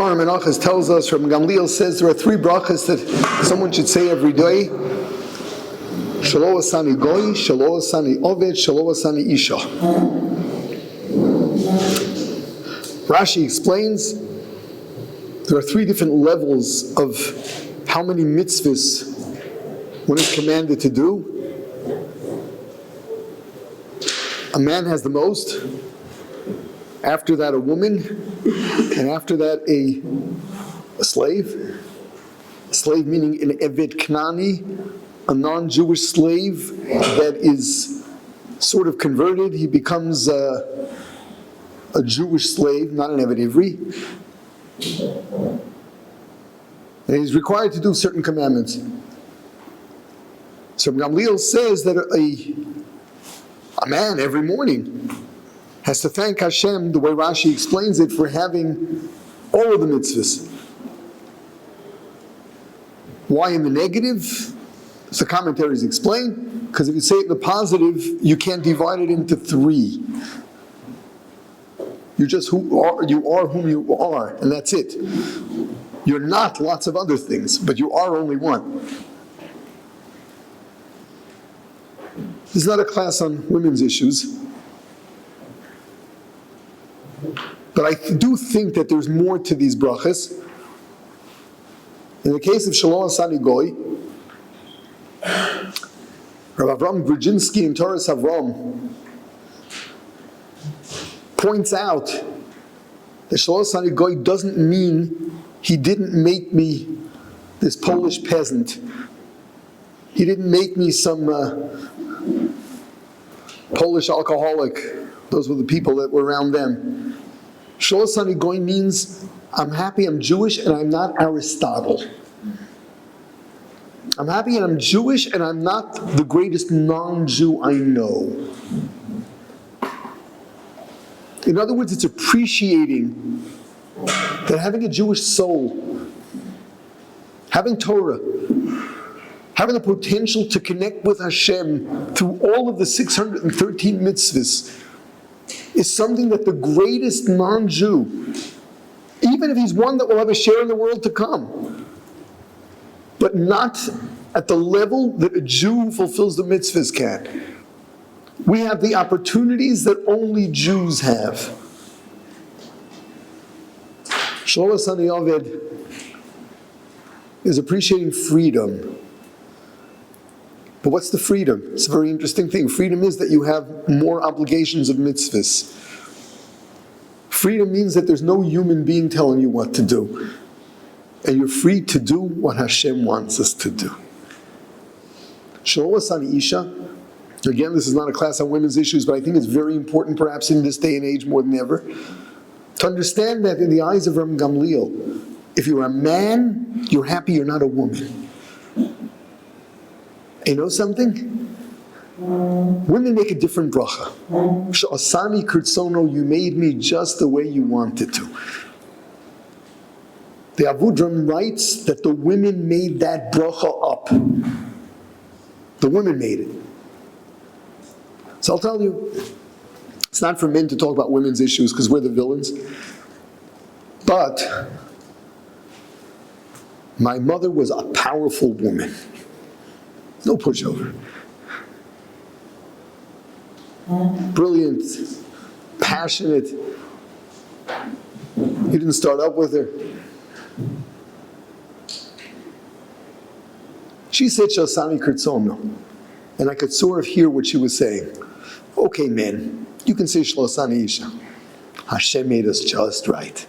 Gemara Menachos tells us, from Gamliel says, there are 3 brachas that someone should say every day. Shelo asani goy, shelo asani oved, shelo asani isha. Rashi explains there are 3 different levels of how many mitzvahs one is commanded to do. A man has the most, after that a woman, and after that a slave. A slave meaning an Eved Knani, a non-Jewish slave that is sort of converted. He becomes a Jewish slave, not an Eved Ivri. And he's required to do certain commandments. So Gamliel says that a man every morning has to thank Hashem, the way Rashi explains it, for having all of the mitzvahs. Why in the negative? The commentaries explain, because if you say it in the positive, you can't divide it into 3. You're just you are whom you are, and that's it. You're not lots of other things, but you are only one. This is not a class on women's issues, but I do think that there's more to these brachas. In the case of Shelo Asani Goy, Rav Avram Grudzinski in Torah Savram points out that Shelo Asani Goy doesn't mean he didn't make me this Polish peasant. He didn't make me some Polish alcoholic. Those were the people that were around them. Shelo Asani Goy means I'm happy I'm Jewish and I'm not Aristotle. I'm happy and I'm Jewish and I'm not the greatest non-Jew I know. In other words, it's appreciating that having a Jewish soul, having Torah, having the potential to connect with Hashem through all of the 613 mitzvahs, is something that the greatest non-Jew, even if he's one that will have a share in the world to come, but not at the level that a Jew who fulfills the mitzvahs can. We have the opportunities that only Jews have. Shelo Asani Oved is appreciating freedom. But what's the freedom? It's a very interesting thing. Freedom is that you have more obligations of mitzvahs. Freedom means that there's no human being telling you what to do. And you're free to do what Hashem wants us to do. Shelo Asani Isha. Again, this is not a class on women's issues, but I think it's very important, perhaps in this day and age more than ever, to understand that in the eyes of Ram Gamliel, if you're a man, you're happy you're not a woman. You know something? Women make a different bracha. Sh'asani kirtsono, you made me just the way you wanted to. The Avudram writes that the women made that bracha up. The women made it. So I'll tell you, it's not for men to talk about women's issues because we're the villains. But my mother was a powerful woman. No pushover. Brilliant, passionate. You didn't start up with her. She said Shasani Kirtsono, and I could sort of hear what she was saying. Okay, men, you can say Shelo Asani Isha. Hashem made us just right.